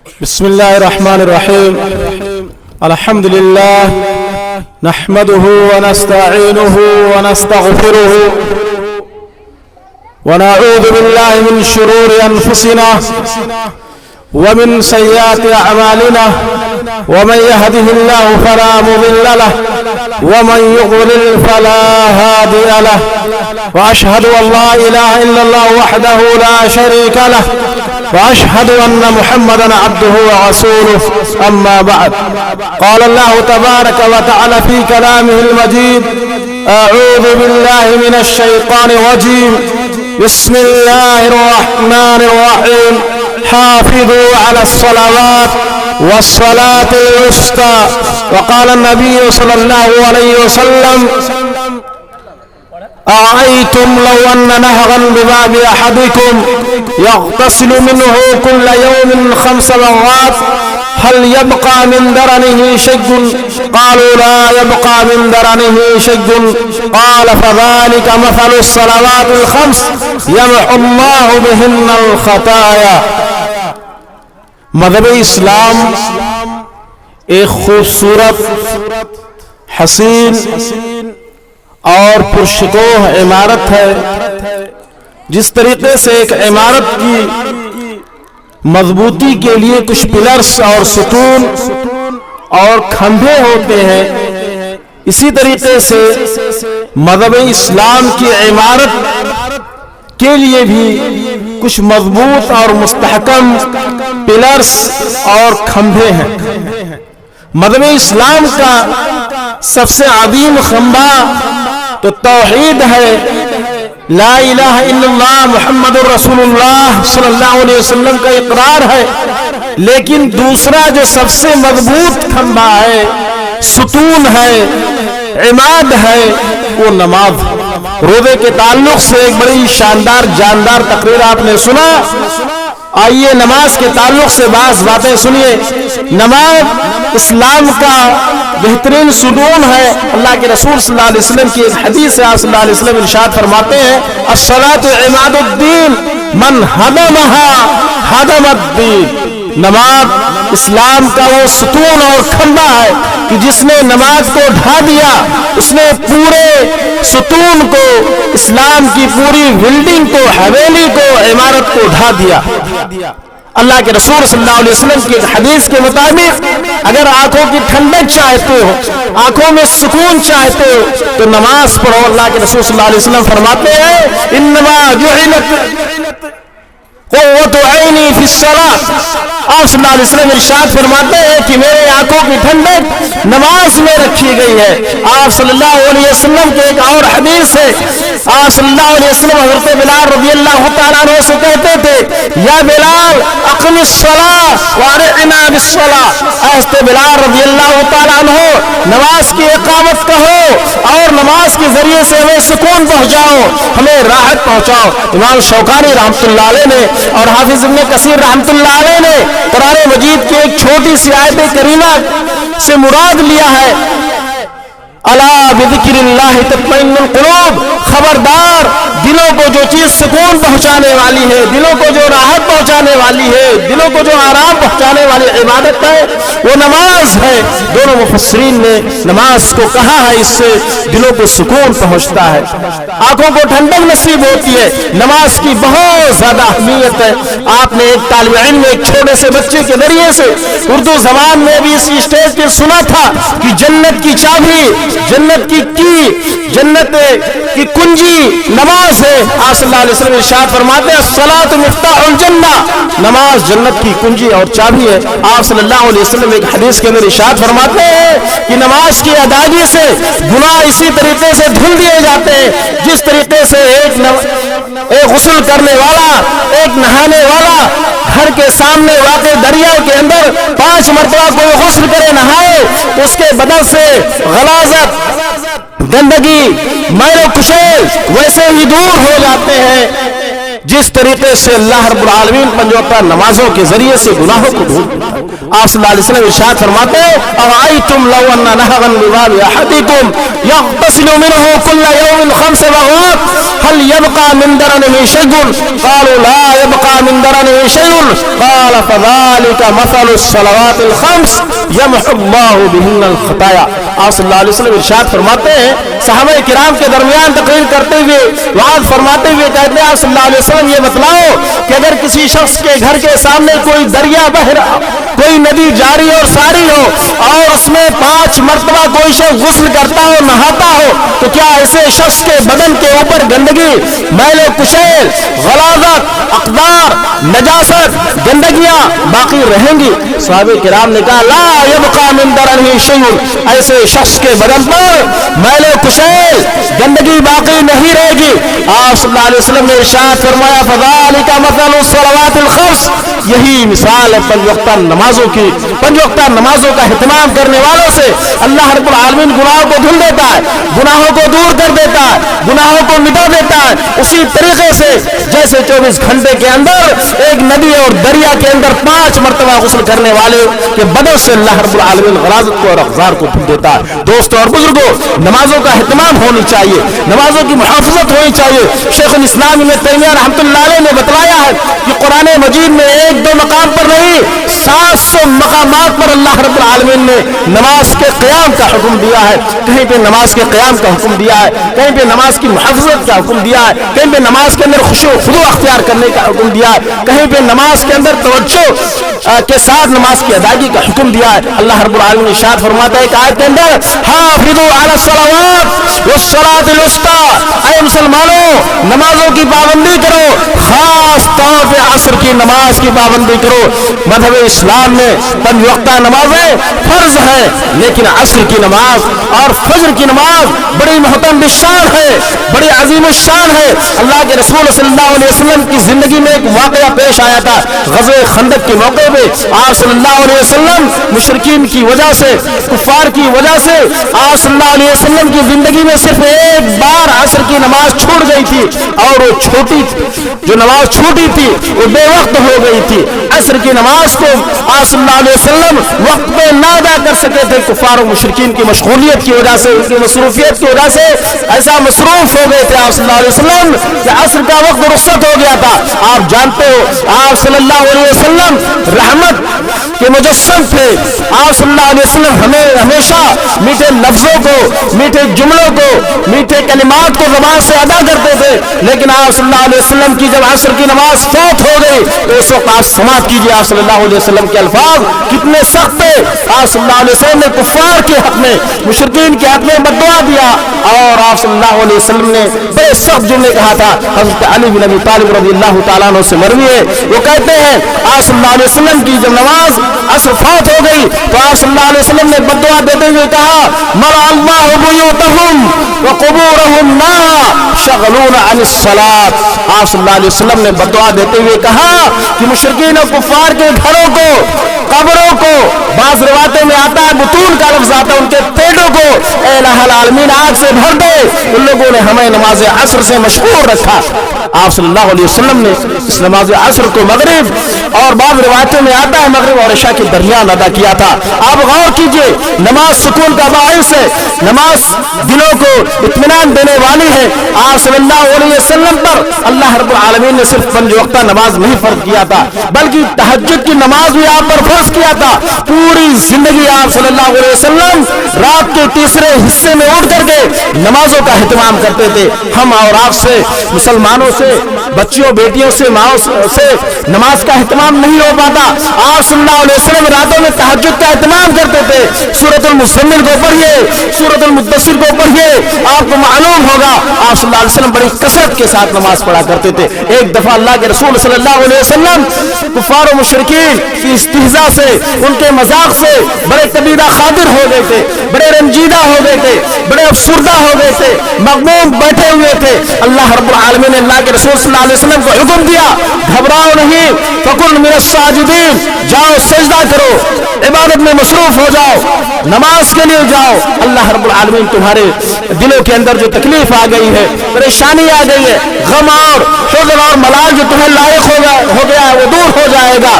بسم الله الرحمن الرحيم. الحمد لله نحمده ونستعينه ونستغفره ونعوذ بالله من شرور أنفسنا ومن سيئات أعمالنا، ومن يهده الله فلا مضل له ومن يضلل فلا هادي له، وأشهد أن لا إله إلا الله وحده لا شريك له، وأشهد أن محمدا عبده ورسوله. أما بعد، قال الله تبارك وتعالى في كلامه المجيد: أعوذ بالله من الشيطان الرجيم، بسم الله الرحمن الرحيم. حافظوا على الصلوات والصلاة الوسطى. وقال النبي صلى الله عليه وسلم: أرأيتم لو أن نهرا بباب أحدكم يغتسل منه كل يوم 5 مرات هل يبقى من درنه شيء؟ قالوا: لا يبقى من درنه شيء. قال: فذلك مثل الصلوات الخمس يمحو الله بهن الخطايا. مذہب اسلام ایک خوبصورت، حسین اور پرشکوہ عمارت ہے. جس طریقے سے ایک عمارت کی مضبوطی کے لیے کچھ پلرز اور ستون اور کھمبے ہوتے ہیں، اسی طریقے سے مذہب اسلام کی عمارت کے لیے بھی کچھ مضبوط اور مستحکم پلرز اور کھمبے ہیں. مذہب اسلام کا سب سے عظیم کھمبا تو توحید ہے، لا الہ الا اللہ محمد الرسول اللہ صلی اللہ علیہ وسلم کا اقرار ہے. لیکن دوسرا جو سب سے مضبوط کھمبا ہے، ستون ہے، عماد ہے، وہ نماز. روزے کے تعلق سے ایک بڑی شاندار جاندار تقریر آپ نے سنا. آئیے نماز کے تعلق سے بعض باتیں سنیے. نماز اسلام کا بہترین ستون ہے. اللہ کے رسول صلی اللہ علیہ وسلم کی ایک حدیث ہے، آپ صلی اللہ علیہ وسلم ارشاد فرماتے ہیں: الصلاۃ عماد الدین من ہدمھا ہدم الدین. نماز اسلام کا وہ ستون اور کھمبا ہے کہ جس نے نماز کو ڈھا دیا، اس نے پورے ستون کو، اسلام کی پوری بلڈنگ کو، حویلی کو، عمارت کو ڈھا دیا. اللہ کے رسول صلی اللہ علیہ وسلم کی حدیث کے مطابق اگر آنکھوں کی ٹھنڈک چاہتے ہو، آنکھوں میں سکون چاہتے ہو تو نماز پڑھو. اللہ کے رسول صلی اللہ علیہ وسلم فرماتے ہیں: انما جعلت قوت عینی فی الصلاۃ. آپ صلی اللہ علیہ وسلم ارشاد فرماتے ہیں کہ میرے آنکھوں کی ٹھنڈک نماز میں رکھی گئی ہے. آپ صلی اللہ علیہ وسلم کے ایک اور حدیث ہے، آپ صلی اللہ علیہ وسلم حضرت بلال رضی اللہ تعالیٰ عنہ سے کہتے تھے: یا بلال اقم الصلاۃ وارعنا بالصلاۃ. حضرت بلال رضی اللہ تعالیٰ عنہ نماز کی اقامت کہو اور نماز کے ذریعے سے ہمیں سکون پہنچاؤ، ہمیں راحت پہنچاؤ. امام شوکانی رحمۃ اللہ علیہ نے اور حافظ ابن کثیر رحمۃ اللہ علیہ نے قرآن مجید کی ایک چھوٹی سی آیت کریمہ سے مراد لیا ہے: الا بذکر اللہ تطمئن القلوب. خبردار، دلوں کو جو چیز سکون پہنچانے والی ہے، دلوں کو جو راحت پہنچانے والی ہے، دلوں کو جو آرام پہنچانے والی عبادت ہے وہ نماز ہے. دونوں مفسرین نے نماز کو کہا ہے، اس سے دلوں کو سکون پہنچتا ہے، آنکھوں کو ٹھنڈک نصیب ہوتی ہے. نماز کی بہت زیادہ اہمیت ہے. آپ نے ایک طالب علم ایک چھوٹے سے بچے کے ذریعے سے اردو زبان میں بھی اسی اسٹیج پہ سنا تھا کہ جنت کی چابی، جنت کی جنت کی کنجی نماز ہے. آپ صلی اللہ علیہ وسلم ارشاد فرماتے ہیں: الصلاۃ مفتاح الجنہ. نماز جنت کی کنجی اور چابی ہے. آپ صلی اللہ علیہ وسلم ایک حدیث کے اندر ارشاد فرماتے ہیں کہ نماز کی ادائیگی سے گناہ اسی طریقے سے دھل دیے جاتے ہیں جس طریقے سے ایک غسل کرنے والا، ایک نہانے والا گھر کے سامنے واقع دریا کے اندر 5 مرتبہ کوئی غسل کرے، نہائے، اس کے بدن سے غلاظت، گندگی، میل و کچیل ویسے ہی دور ہو جاتے ہیں جس طریقے سے اللہ رب العالمین 5 وقتہ نمازوں کے ذریعے سے گناہوں کو دھو دیتا ہے. آپ صلی اللہ علیہ وسلم ارشاد فرماتے ہیں اَرَأَيْتُمْ لَوْ أَنَّ نَهْرًا بِبَابِ أَحَدِكُمْ يَغْتَسِلُ مِنْهُ كُلَّ يَوْمٍ 5 مرات هل يبقى من درنه شيء قالوا لا يبقى من درنه شيء قال فذلك مثل الصلوات الخمس يمحو الله بهن الخطايا. آپ صلی اللہ علیہ وسلم ارشاد فرماتے ہیں صحابہ کرام کے درمیان تقریر کرتے ہوئے وعظ فرماتے ہوئے کہتے ہیں آپ صلی اللہ علیہ وسلم یہ بتلاؤ کہ اگر کسی شخص کے گھر کے سامنے کوئی دریا بہہ رہا کوئی ندی جاری اور ساری ہو اور اس میں 5 مرتبہ کوئی شخص غسل کرتا ہو نہاتا ہو تو کیا ایسے شخص کے بدن کے اوپر گندگی میل و کشیل غلاظت اقدار نجاست گندگیاں باقی رہیں گی؟ صحابہ کرام نے کہا لا یبقى من درنہ شیء ایسے شخص کے بدن پر میل و کشیل گندگی باقی نہیں رہے گی. آپ صلی اللہ علیہ وسلم نے ارشاد فرمایا فذلک مثل الصلوات الخمس یہی مثال ہے 5 وقتہ نمازوں کی. 5 وقتہ نمازوں کا اہتمام کرنے والوں سے اللہ رب العالمین گناہوں کو دھل دیتا ہے گناہوں کو دور کر دیتا ہے گناہوں کو مٹا دیتا ہے اسی طریقے سے جیسے 24 گھنٹے کے اندر ایک ندی اور دریا کے اندر 5 مرتبہ غسل کرنے والے کے بدن سے اللہ رب العالمین غلاظت کو اور اغزار کو دھل دیتا ہے. دوستوں اور بزرگوں نمازوں کا اہتمام ہونی چاہیے نمازوں کی محافظت ہونی چاہیے. شیخ الاسلام ابن تیمیہ رحمۃ اللہ علیہ نے بتلایا ہے کہ قرآن مجید میں 1-2 مقام پر نہیں 700 مقامات پر اللہ رب العالمین نے نماز کے قیام کا حکم دیا ہے. کہیں پہ نماز کے قیام کا حکم دیا ہے کہیں پہ نماز کی محافظت کا حکم دیا ہے کہیں پہ نماز کے اندر خشوع و خضوع اختیار کرنے کا حکم دیا ہے کہیں پہ نماز کے اندر توجہ کے ساتھ نماز کی ادائیگی کا حکم دیا ہے. اللہ رب العالمین ارشاد فرماتا ہے کہ آیت کے اندر حافظوا علی الصلوات والصلاۃ الوسطی اے مسلمانوں نمازوں کی پابندی کرو خاص طور پہ عصر کی نماز کی پابندی کرو. مذہب اسلام میں 5 وقتہ نمازیں فرض ہیں لیکن عصر کی نماز اور فجر کی نماز بڑی محترم شان ہے بڑی عظیم الشان ہے. اللہ کے رسول صلی اللہ علیہ وسلم کی زندگی میں ایک واقعہ پیش آیا تھا. غزوہ خندق کے موقع پہ آپ صلی اللہ علیہ وسلم مشرکین کی وجہ سے کفار کی وجہ سے آپ صلی اللہ علیہ وسلم کی زندگی میں صرف ایک بار عصر کی نماز چھوٹ گئی تھی اور وہ چھوٹی جو نماز چھوٹی تھی وہ بے وقت ہو گئی تھی. عصر کی نماز کو آپ صلی اللہ علیہ وسلم وقت پہ نہ ادا کر سکے تھے. کفار و مشرکین کی مشغولیت کی وجہ سے ان کی مصروفیت کی وجہ سے ایسا مصروف ہو گئے تھے آپ صلی اللہ علیہ وسلم کہ عصر کا وقت رخصت ہو گیا تھا. آپ جانتے ہو آپ صلی اللہ علیہ وسلم رحمت کے مجسم تھے. آپ صلی اللہ علیہ وسلم ہمیشہ میٹھے لفظوں کو میٹھے جملوں کو میٹھے کلمات کو زبان سے ادا کرتے تھے لیکن آپ صلی اللہ علیہ وسلم کی جب عصر کی نماز فوت ہو گئی تو اس وقت آپ سماعت کیجیے آپ صلی اللہ علیہ وسلم کے الفاظ کتنے سخت تھے. آپ صلی اللہ علیہ وسلم نے کفار کے حق میں مشرکین کے حق میں بددعا دیا اور آپ صلی اللہ علیہ وسلم نے بڑے سخت جملے کہا تھا. حضرت علی بن ابی طالب رضی اللہ تعالیٰ عنہ سے مروی ہے وہ کہتے ہیں آپ صلی اللہ علیہ وسلم کی جب نماز عصر فوت ہو گئی تو آپ صلی اللہ علیہ وسلم نے بددعا دیتے ہوئے کہا مرع اللہ بیوتہم وقبورہم ما شغلون عن الصلاۃ. آپ صلی اللہ علیہ وسلم نے بددعا دیتے ہوئے کہا کہ مشرکین اور کفار کے گھروں کو قبروں کو بعض روایتوں میں آتا ہے بطون کا لفظ آتا ہے ان کے پیٹوں کو اے الہ العالمین آگ سے بھر دے. ان لوگوں نے ہمیں نماز عصر سے مشغول رکھا. آپ صلی اللہ علیہ وسلم نے اس نماز عصر کو مغرب اور بعض روایتوں میں آتا ہے مغرب اور عشاء کے درمیان ادا کیا تھا. آپ غور کیجئے نماز سکون کا باعث ہے نماز دلوں کو اطمینان دینے والی ہے. آپ صلی اللہ علیہ وسلم پر اللہ رب العالمین نے صرف 5 وقتہ نماز نہیں فرض کیا تھا بلکہ تہجد کی نماز بھی آپ پر فرض کیا تھا. پوری زندگی آپ صلی اللہ علیہ وسلم رات کے تیسرے حصے میں اٹھ کر کے نمازوں کا اہتمام کرتے تھے. ہم اور آپ سے مسلمانوں سے بچیوں بیٹیوں سے ماؤں سے نماز کا اہتمام نہیں ہو پاتا. آپ صلی اللہ علیہ وسلم راتوں میں تہجد کا اہتمام کرتے تھے. سورۃ المزمل کو پڑھیے سورۃ المدثر کو پڑھیے آپ کو معلوم ہوگا آپ صلی اللہ علیہ وسلم بڑی کثرت کے ساتھ نماز پڑھا کرتے تھے. ایک دفعہ اللہ کے رسول صلی اللہ علیہ وسلم کفار و مشرکین کی استہزاء سے ان کے مذاق سے بڑے طبیعہ خاطر ہو گئے تھے بڑے رنجیدہ ہو گئے تھے بڑے افسردہ ہو گئے تھے مغموم بیٹھے ہوئے تھے. اللہ رب العالمین نے اللہ کے رسول صلی اللہ علیہ وسلم کو حکم دیا گھبراؤ نہیں، فکن من الساجدین، جاؤ سجدہ کرو، عبادت میں مصروف ہو جاؤ، نماز کے لیے جاؤ۔ اللہ رب العالمین تمہارے دلوں کے اندر جو تکلیف آ گئی ہے، پریشانی آ گئی ہے، غم اور حزن اور ملال جو تمہیں لاحق ہو گیا ہے، وہ دور ہو جائے گا۔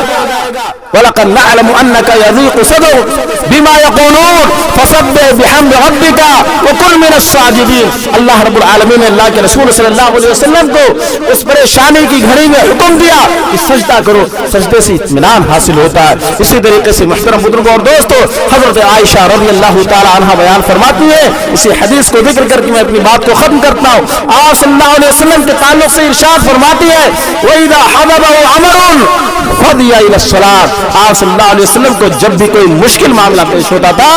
وَلَقَدْ نَعْلَمُ أَنَّكَ يَضِيقُ صَدْرُكَ بِمَا يَقُولُونَ فَسَبِّحْ بِحَمْدِ رَبِّكَ وَكُن مِّنَ السَّاجِدِينَ۔ اللہ رب العالمین نے اللہ کے رسول صلی اللہ علیہ وسلم کو اس پریشانی کی گھڑی میں حکم دیا کہ سجدہ کرو، سجدے سے اطمینان حاصل ہوتا ہے۔ اسی طریقے سے محترم بزرگوں اور دوستو، حضرت عائشہ رضی اللہ تعالی عنہا بیان فرماتی ہے، اسی حدیث کو ذکر کر کے میں اپنی بات کو ختم کرتا ہوں۔ آپ صلی اللہ علیہ وسلم کے تعلق سے ارشاد فرماتی ہے، وَإِذَا حَضَرَهُ أَمْرٌ فَضِيَ إِلَى الصَّلَاةِ۔ آپ صلی اللہ علیہ وسلم کو جب بھی کوئی مشکل معاملہ پیش ہوتا تھا،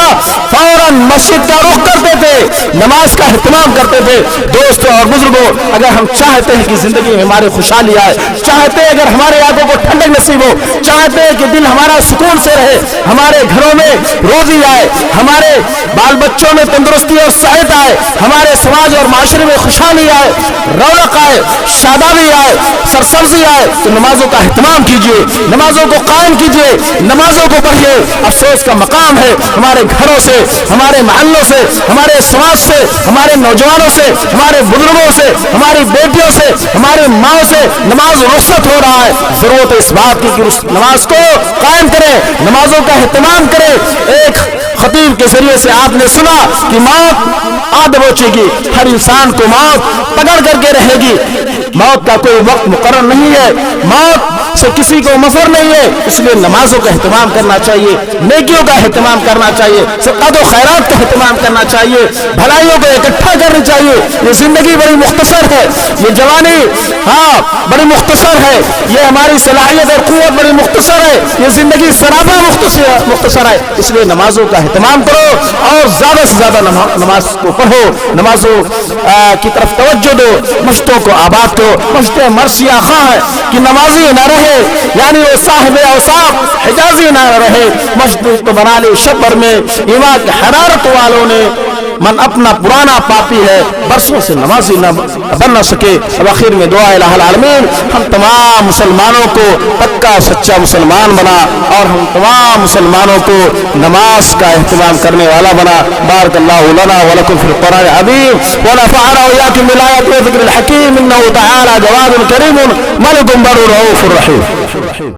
فوراً مسجد کا رخ کرتے تھے، نماز کا اہتمام کرتے تھے۔ دوستوں اور بزرگوں، اگر ہم چاہتے ہیں کہ زندگی میں ہماری خوشحالی آئے، چاہتے ہیں اگر ہمارے آنکھوں کو ٹھنڈک نصیب ہو، چاہتے ہیں کہ دل ہمارا سکون سے رہے، ہمارے گھروں میں روزی آئے، ہمارے بال بچوں میں تندرستی اور صحت آئے، ہمارے سماج اور معاشرے میں خوشحالی آئے، رونق آئے، شادابی آئے، سرسبزی آئے، تو نمازوں کا اہتمام کیجیے، نمازوں کو قائم کیجیے، نمازوں کو پڑھیے۔ افسوس کا مقام ہے ہمارے گھروں سے، ہمارے محلوں سے، ہمارے سماج سے، ہمارے نوجوانوں سے، ہمارے بزرگوں سے، ہماری بیٹیوں سے، ہماری ماں سے نماز رخصت ہو رہا ہے۔ ضرورت اس بات کی کہ اس نماز کو قائم کریں، نمازوں کا اہتمام کریں۔ ایک خطیب کے ذریعے سے آپ نے سنا کہ موت آدھ بوچے گی، ہر انسان کو موت پکڑ کر کے رہے گی، موت کا کوئی وقت مقرر نہیں ہے، موت سے کسی کو مفر نہیں ہے، اس لیے نمازوں کا اہتمام کرنا چاہیے، نیکیوں کا اہتمام کرنا چاہیے، صدقات و خیرات کا اہتمام کرنا چاہیے، بھلائیوں کو اکٹھا کرنی چاہیے۔ یہ زندگی بڑی مختصر ہے، یہ جوانی بڑی مختصر ہے، یہ ہماری صلاحیت اور قوت بڑی مختصر ہے، یہ زندگی سراپا مختصر ہے، اس لیے نمازوں کا اہتمام کرو اور زیادہ سے زیادہ نماز کو پڑھو، نمازوں کی طرف توجہ دو، مشتوں کو آباد کرو۔ مشت مرثیہ خواہ ہے کہ نمازی نہ رہے، یعنی وہ صاحب اوصاف حجازی نہ رہے، مشت تو بنا لی شبر میں ایوا کی حرارت والوں نے، من اپنا پرانا پاپی ہے، برسوں سے نمازی نہ بن نہ سکے۔ اب آخر میں دعا الہ العالمین ہم تمام مسلمانوں کو پکا سچا مسلمان بنا اور ہم تمام مسلمانوں کو نماز کا اہتمام کرنے والا بنا۔ بارک اللہ لنا ولکم فی القرآن العظیم ونفعنا وإياكم بالآیات والذکر الحکیم، انہ تعالی جواد کریم ملک بر رؤوف رحیم۔